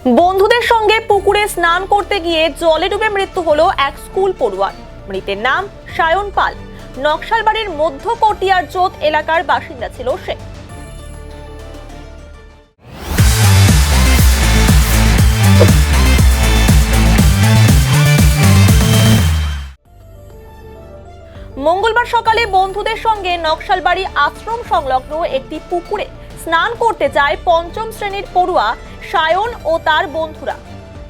বন্ধুদের সঙ্গে পুকুরে স্নান করতে গিয়ে জলে ডুবে মৃত্যু হলো এক স্কুল পড়ুয়ার। মৃতের নাম সায়ন পাল। নকশালবাড়ির মধ্য কটিয়ার জোত এলাকার বাসিন্দা ছিল সে। মঙ্গলবার সকালে বন্ধুদের সঙ্গে নকশালবাড়ি আশ্রম সংলগ্ন একটি পুকুরে স্নান করতে যায় পঞ্চম শ্রেণীর পড়ুয়া সায়ন ও তার বন্ধুরা।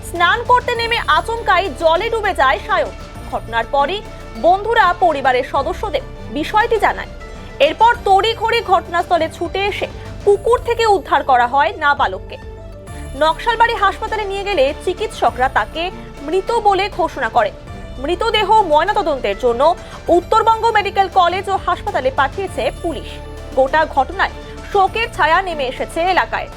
স্নান করতে নেমে আচমকাই জলে ডুবে যায় সায়ন। ঘটনার পরই বন্ধুরা পরিবারের সদস্যদের বিষয়টি জানায়। এরপর তড়িঘড়ি ঘটনাস্থলে ছুটে এসে পুকুর থেকে উদ্ধার করা হয় নাবালককে। নকশালবাড়ি হাসপাতালে নিয়ে গেলে চিকিৎসকরা তাকে মৃত বলে ঘোষণা করে। মৃতদেহ ময়নাতদন্তের জন্য উত্তরবঙ্গ মেডিকেল কলেজ ও হাসপাতালে পাঠিয়েছে পুলিশ। গোটা ঘটনায় শোকের ছায়া নেমে এসেছে এলাকায়।